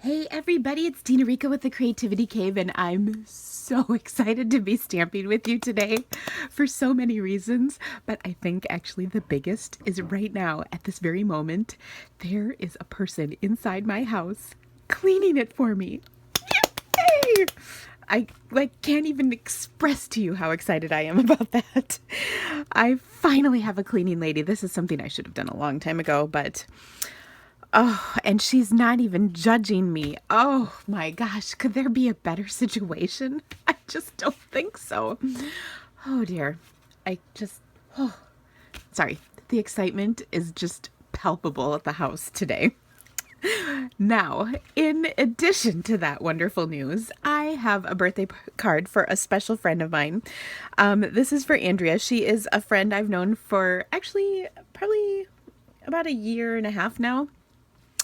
Hey everybody, it's Dina Rica with the Creativity Cave, and I'm so excited to be stamping with you today for so many reasons. But I think actually the biggest is right now, at this very moment, there is a person inside my house cleaning it for me. Yay! I can't even express to you how excited I am about that. I finally have a cleaning lady. This is something I should have done a long time ago, but oh, and she's not even judging me. Oh my gosh, could there be a better situation? I just don't think so. Oh dear. I just, oh, sorry. The excitement is just palpable at the house today. Now, in addition to that wonderful news, I have a birthday card for a special friend of mine. This is for Andrea. She is a friend I've known for actually probably about a year and a half now.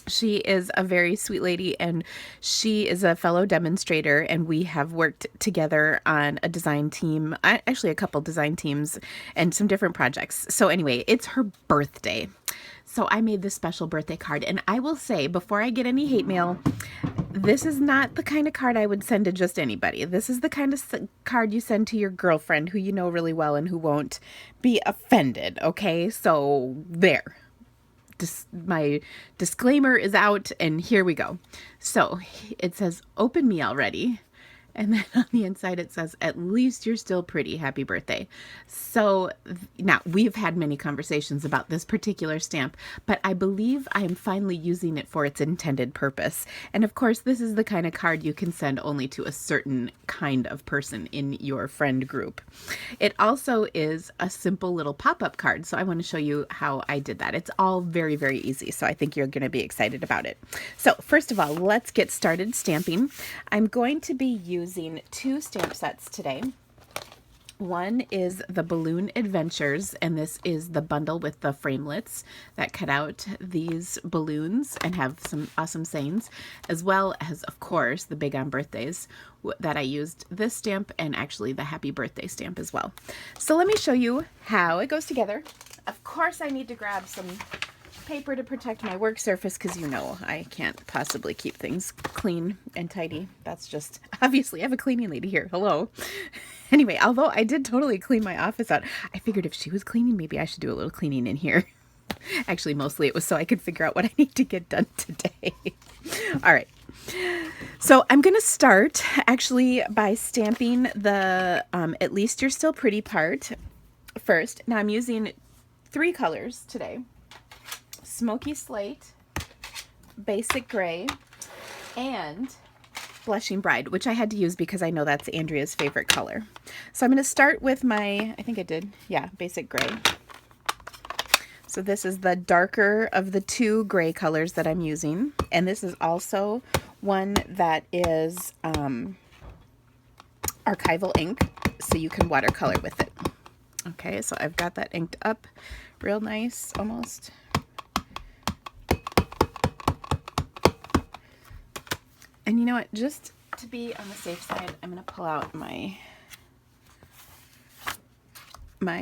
She is a very sweet lady, and she is a fellow demonstrator, and we have worked together on a design team, actually a couple design teams and some different projects. So anyway, it's her birthday. So I made this special birthday card, and I will say, before I get any hate mail, this is not the kind of card I would send to just anybody. This is the kind of card you send to your girlfriend who you know really well and who won't be offended, okay? So there. My disclaimer is out, and here we go. So it says, "Open me already." And then on the inside it says, "At least you're still pretty. Happy birthday." So now we've had many conversations about this particular stamp, but I believe I am finally using it for its intended purpose. And of course, this is the kind of card you can send only to a certain kind of person in your friend group. It also is a simple little pop-up card. So I want to show you how I did that. It's all very, very easy. So I think you're going to be excited about it. So first of all, let's get started stamping. I'm going to be using two stamp sets today. One is the Balloon Adventures, and this is the bundle with the framelits that cut out these balloons and have some awesome sayings, as well as, of course, the Big on Birthdays that I used this stamp and actually the Happy Birthday stamp as well. So let me show you how it goes together. Of course, I need to grab some paper to protect my work surface because you know I can't possibly keep things clean and tidy. That's just, obviously I have a cleaning lady here. Hello. Anyway, although I did totally clean my office out, I figured if she was cleaning, maybe I should do a little cleaning in here. Actually, mostly it was so I could figure out what I need to get done today. All right. So I'm going to start actually by stamping the "At least you're still pretty" part first. Now I'm using 3 colors today: Smoky Slate, Basic Gray, and Blushing Bride, which I had to use because I know that's Andrea's favorite color. So I'm going to start with my, I think I did, yeah, Basic Gray. So this is the darker of the 2 gray colors that I'm using. And this is also one that is archival ink, so you can watercolor with it. Okay, so I've got that inked up real nice, almost. And you know what, just to be on the safe side, I'm going to pull out my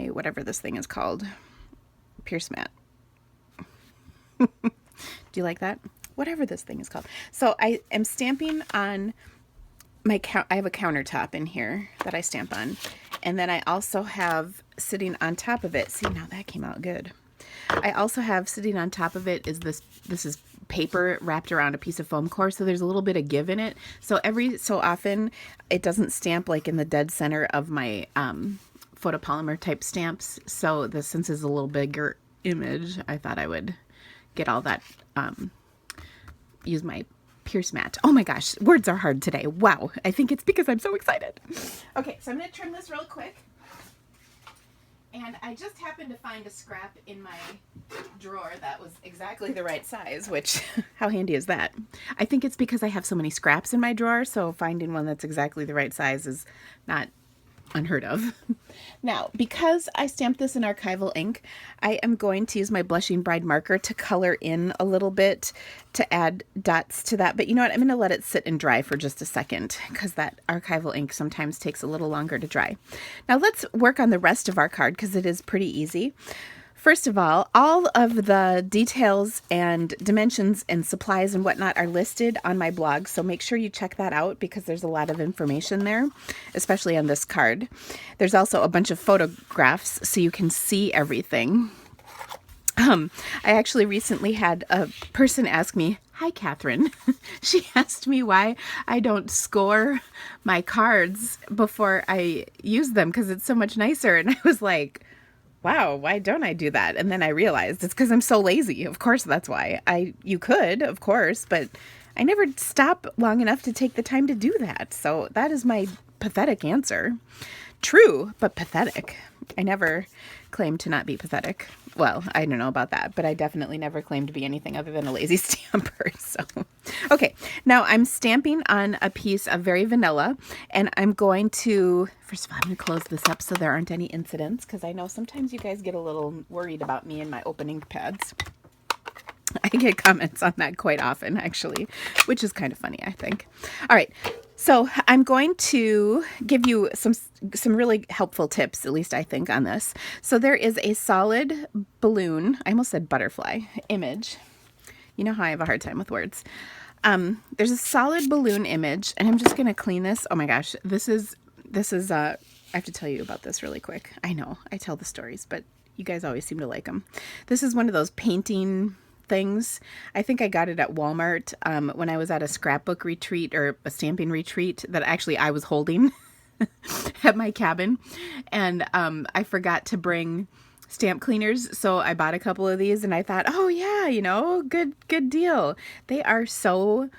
whatever this thing is called, Pierce mat. Do you like that? Whatever this thing is called. So I am stamping on I have a countertop in here that I stamp on. And then I also have sitting on top of it, see, now that came out good. I also have sitting on top of it is this is paper wrapped around a piece of foam core, so there's a little bit of give in it. So every so often it doesn't stamp like in the dead center of my photopolymer type stamps. So since it's a little bigger image, I thought I would get all that, use my Pierce mat. Oh my gosh, words are hard today. Wow, I think it's because I'm so excited. Okay, so I'm going to trim this real quick. And I just happened to find a scrap in my drawer that was exactly the right size, which, how handy is that? I think it's because I have so many scraps in my drawer, so finding one that's exactly the right size is not unheard of. Now, because I stamped this in archival ink, I am going to use my Blushing Bride marker to color in a little bit to add dots to that. But you know what? I'm going to let it sit and dry for just a second because that archival ink sometimes takes a little longer to dry. Now let's work on the rest of our card because it is pretty easy. First of all of the details and dimensions and supplies and whatnot are listed on my blog, so make sure you check that out because there's a lot of information there, especially on this card. There's also a bunch of photographs so you can see everything. I actually recently had a person ask me, hi, Catherine. She asked me why I don't score my cards before I use them because it's so much nicer. And I was like, wow, why don't I do that? And then I realized it's because I'm so lazy. Of course, that's why. You could, of course, but I never stop long enough to take the time to do that. So that is my pathetic answer. True, but pathetic. I never claimed to not be pathetic. Well, I don't know about that, but I definitely never claimed to be anything other than a lazy stamper. So, okay, now I'm stamping on a piece of Very Vanilla, and I'm going to, first of all, I'm going to close this up so there aren't any incidents, because I know sometimes you guys get a little worried about me and my opening pads. I get comments on that quite often, actually, which is kind of funny, I think. All right, so I'm going to give you some really helpful tips, at least I think, on this. So there is a solid balloon, I almost said butterfly, image. You know how I have a hard time with words. There's a solid balloon image, and I'm just going to clean this. Oh my gosh, this is I have to tell you about this really quick. I know, I tell the stories, but you guys always seem to like them. This is one of those painting things. I think I got it at Walmart when I was at a scrapbook retreat or a stamping retreat that actually I was holding at my cabin. And I forgot to bring stamp cleaners, so I bought a couple of these and I thought, oh yeah, you know, good deal. They are so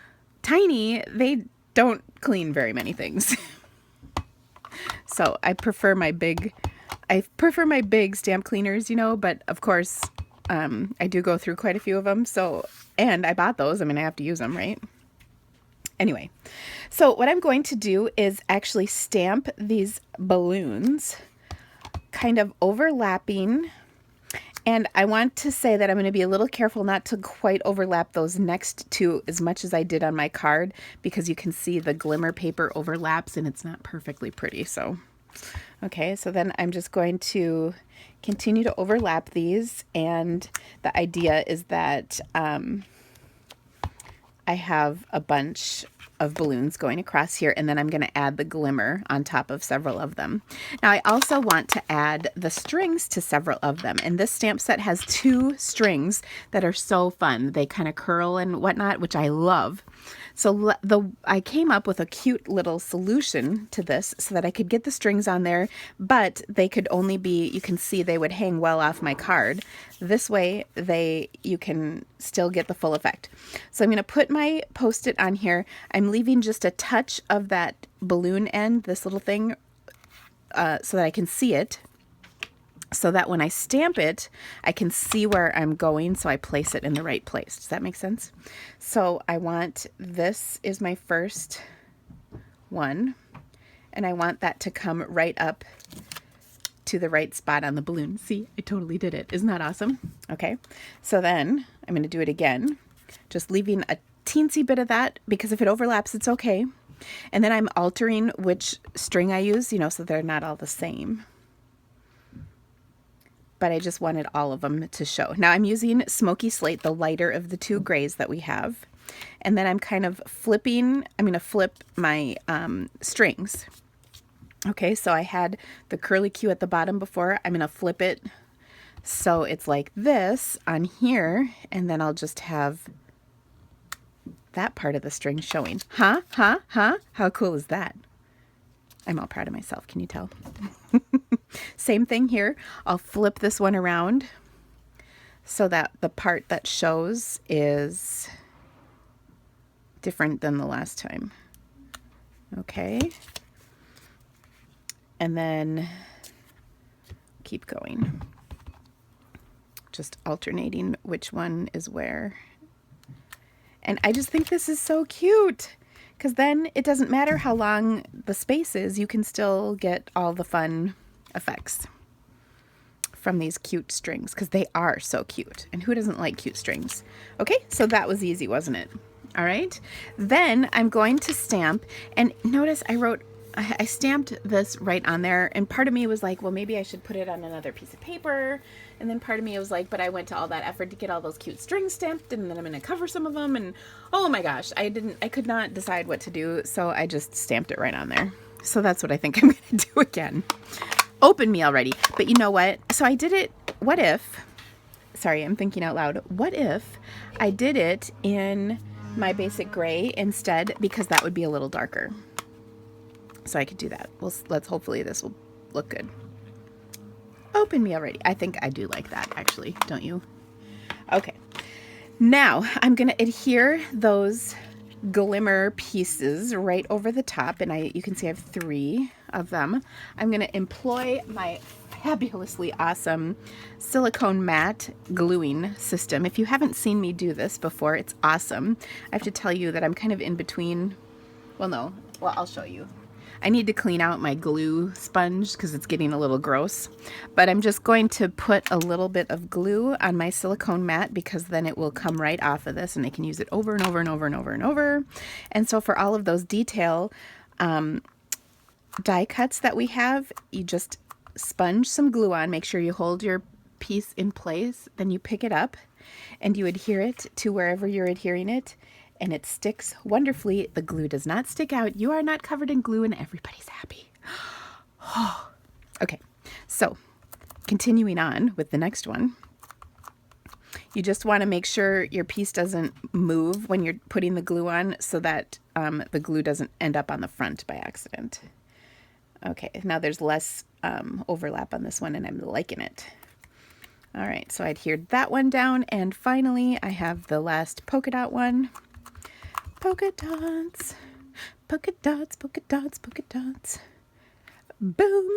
tiny, they don't clean very many things. So I prefer my big stamp cleaners, you know, but of course I do go through quite a few of them. So, and I bought those. I mean, I have to use them, right? Anyway, so what I'm going to do is actually stamp these balloons kind of overlapping. And I want to say that I'm going to be a little careful not to quite overlap those next two as much as I did on my card, because you can see the glimmer paper overlaps and it's not perfectly pretty. So, okay, so then I'm just going to continue to overlap these, and the idea is that I have a bunch of balloons going across here, and then I'm going to add the glimmer on top of several of them. Now I also want to add the strings to several of them, and this stamp set has 2 strings that are so fun. They kind of curl and whatnot, which I love. So I came up with a cute little solution to this so that I could get the strings on there, but they could only be, you can see they would hang well off my card. This way you can still get the full effect. So I'm going to put my Post-it on here. I'm leaving just a touch of that balloon end, this little thing, so that I can see it, so that when I stamp it, I can see where I'm going, so I place it in the right place. Does that make sense? So I want, this is my first one, and I want that to come right up to the right spot on the balloon. See, I totally did it. Isn't that awesome? Okay, so then I'm going to do it again, just leaving a teensy bit of that, because if it overlaps, it's okay. And then I'm altering which string I use, you know, so they're not all the same. But I just wanted all of them to show. Now I'm using Smoky Slate, the lighter of the 2 grays that we have. And then I'm kind of flipping, I'm going to flip my strings. Okay, so I had the curly Q at the bottom before. I'm going to flip it so it's like this on here, and then I'll just have that part of the string showing. Huh? How cool is that? I'm all proud of myself. Can you tell? Same thing here. I'll flip this one around so that the part that shows is different than the last time. Okay. And then keep going. Just alternating which one is where. And I just think this is so cute, because then it doesn't matter how long the space is, you can still get all the fun effects from these cute strings, because they are so cute. And who doesn't like cute strings? Okay, so that was easy, wasn't it? All right, then I'm going to stamp, and notice I wrote I stamped this right on there, and part of me was like, well, maybe I should put it on another piece of paper. And then part of me was like, but I went to all that effort to get all those cute strings stamped, and then I'm going to cover some of them. And oh my gosh, I could not decide what to do. So I just stamped it right on there. So that's what I think I'm going to do again. Open me already. But you know what? So I did it. What if, sorry, I'm thinking out loud. What if I did it in my basic gray instead, because that would be a little darker. So I could do that. Well, hopefully this will look good. Open me already. I think I do like that, actually. Don't you? Okay. Now I'm going to adhere those glimmer pieces right over the top, and you can see I have 3 of them. I'm going to employ my fabulously awesome silicone matte gluing system. If you haven't seen me do this before, it's awesome. I have to tell you that I'm kind of in between. Well, I'll show you. I need to clean out my glue sponge because it's getting a little gross, but I'm just going to put a little bit of glue on my silicone mat, because then it will come right off of this and I can use it over and over and over and over and over. And so for all of those detail die cuts that we have, you just sponge some glue on, make sure you hold your piece in place, then you pick it up and you adhere it to wherever you're adhering it, and it sticks wonderfully. The glue does not stick out. You are not covered in glue, and everybody's happy. Okay, so continuing on with the next one. You just want to make sure your piece doesn't move when you're putting the glue on, so that the glue doesn't end up on the front by accident. Okay, now there's less overlap on this one, and I'm liking it. All right, so I adhered that one down, and finally I have the last polka dot one. Polka dots, polka dots, polka dots, polka dots. Boom.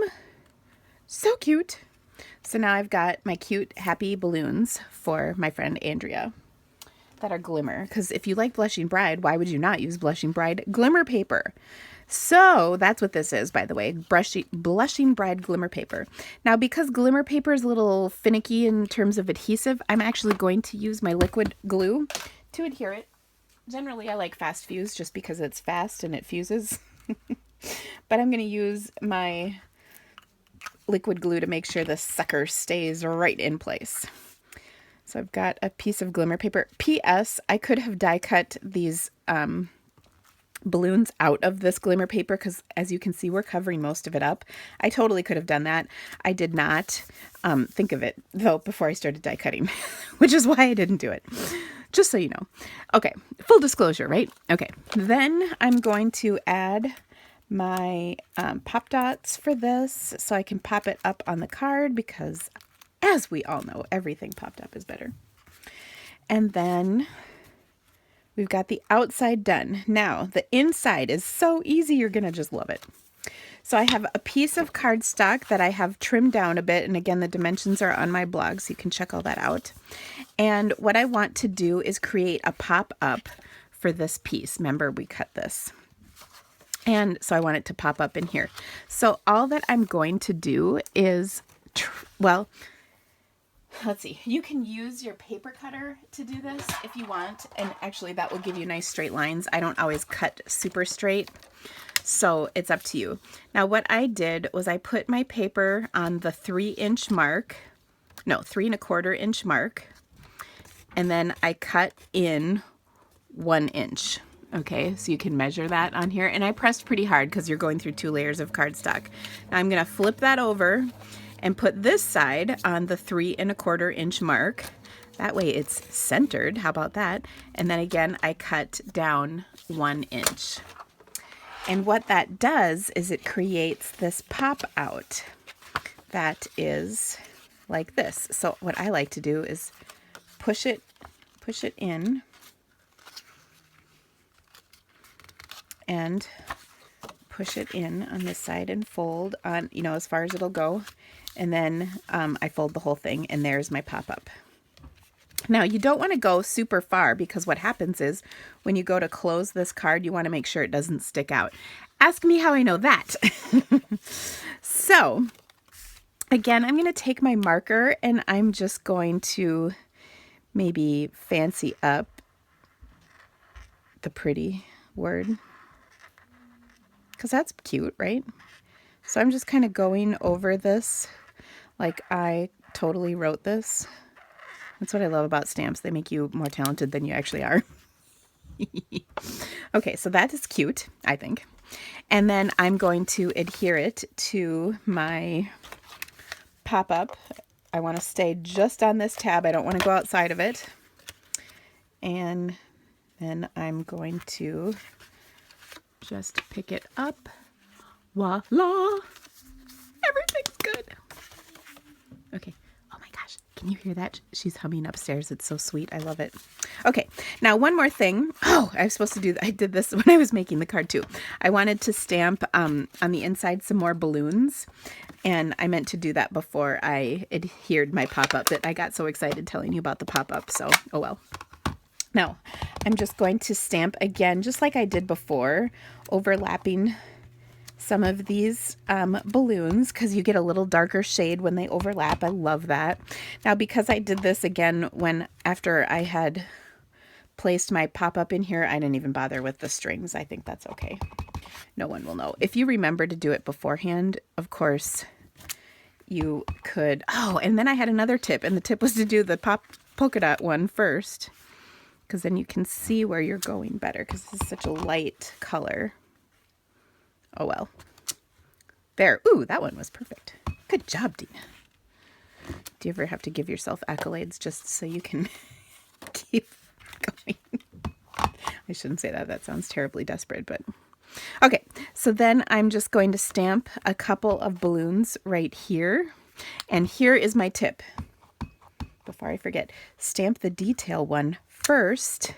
So cute. So now I've got my cute, happy balloons for my friend Andrea that are glimmer. Because if you like Blushing Bride, why would you not use Blushing Bride glimmer paper? So that's what this is, by the way, Blushing Bride glimmer paper. Now, because glimmer paper is a little finicky in terms of adhesive, I'm actually going to use my liquid glue to adhere it. Generally, I like fast fuse just because it's fast and it fuses. But I'm going to use my liquid glue to make sure the sucker stays right in place. So I've got a piece of glimmer paper. P.S. I could have die cut these balloons out of this glimmer paper, because as you can see, we're covering most of it up. I totally could have done that. I did not think of it, though, before I started die cutting, which is why I didn't do it. Just so you know. Okay, full disclosure, right? Okay, then I'm going to add my pop dots for this, so I can pop it up on the card, because as we all know, everything popped up is better. And then we've got the outside done. Now, the inside is so easy, you're going to just love it. So I have a piece of cardstock that I have trimmed down a bit. And again, the dimensions are on my blog, so you can check all that out. And what I want to do is create a pop-up for this piece. Remember, we cut this. And so I want it to pop up in here. So all that I'm going to do is, well, let's see. You can use your paper cutter to do this if you want. And actually, that will give you nice straight lines. I don't always cut super straight, so it's up to you. Now, what I did was I put my paper on the 3-inch mark. No, 3¼ inch mark. And then I cut in 1 inch. Okay, so you can measure that on here. And I pressed pretty hard because you're going through 2 layers of cardstock. Now I'm going to flip that over and put this side on the 3¼ inch mark. That way it's centered. How about that? And then again, I cut down 1 inch. And what that does is it creates this pop out that is like this. So what I like to do is push it in and push it in on this side and fold on, you know, as far as it'll go. And then I fold the whole thing, and there's my pop-up. Now, you don't want to go super far, because what happens is when you go to close this card, you want to make sure it doesn't stick out. Ask me how I know that. So, again, I'm going to take my marker, and I'm just going to maybe fancy up the pretty word. because that's cute, right? So I'm just kind of going over this like I totally wrote this. That's what I love about stamps. They make you more talented than you actually are. Okay, so that is cute, I think. And then I'm going to adhere it to my pop-up. I want to stay just on this tab. I don't want to go outside of it. And then I'm going to just pick it up. Voila! Everything's good. Okay. Oh my gosh. Can you hear that? She's humming upstairs. It's so sweet. I love it. Okay. Now one more thing. Oh, I was supposed to do that. I did this when I was making the card too. I wanted to stamp on the inside some more balloons. And I meant to do that before I adhered my pop-up, but I got so excited telling you about the pop-up. So, oh well. Now, I'm just going to stamp again, just like I did before, overlapping some of these balloons because you get a little darker shade when they overlap. I love that. Now, because I did this again after I had placed my pop-up in here, I didn't even bother with the strings. I think that's okay. No one will know. If you remember to do it beforehand, of course, you could. Oh, and then I had another tip, and the tip was to do the polka dot one first, because then you can see where you're going better, because this is such a light color. Oh well. There. Ooh, that one was perfect. Good job, Dina. Do you ever have to give yourself accolades just so you can keep going? I shouldn't say that. That sounds terribly desperate, but okay. So then I'm just going to stamp a couple of balloons right here. And here is my tip. Before I forget, stamp the detail one first,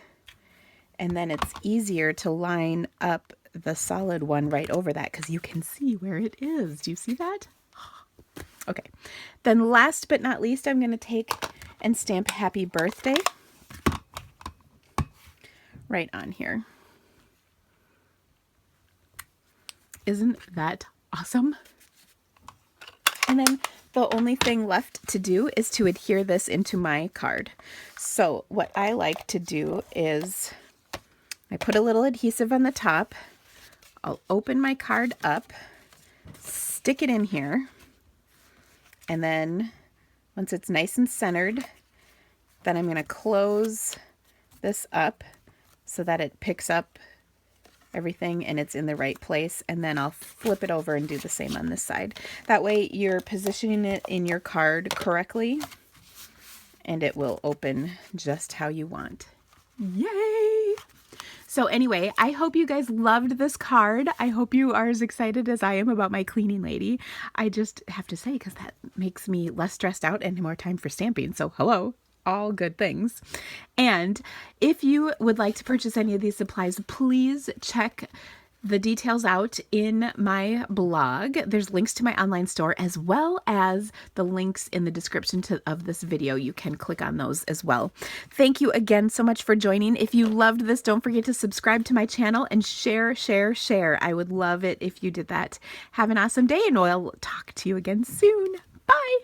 and then it's easier to line up the solid one right over that because you can see where it is. Do you see that? Okay. Then last but not least, I'm going to take and stamp Happy Birthday right on here. Isn't that awesome? And then the only thing left to do is to adhere this into my card. So what I like to do is I put a little adhesive on the top. I'll open my card up, stick it in here, and then once it's nice and centered, then I'm going to close this up so that it picks up everything and it's in the right place, and then I'll flip it over and do the same on this side. That way you're positioning it in your card correctly and it will open just how you want. Yay! So anyway, I hope you guys loved this card. I hope you are as excited as I am about my cleaning lady. I just have to say, because that makes me less stressed out and more time for stamping. So hello. All good things. And if you would like to purchase any of these supplies, please check the details out in my blog. There's links to my online store as well as the links in the description of this video. You can click on those as well. Thank you again so much for joining. If you loved this, don't forget to subscribe to my channel and share. I would love it if you did that. Have an awesome day, and I'll talk to you again soon. Bye.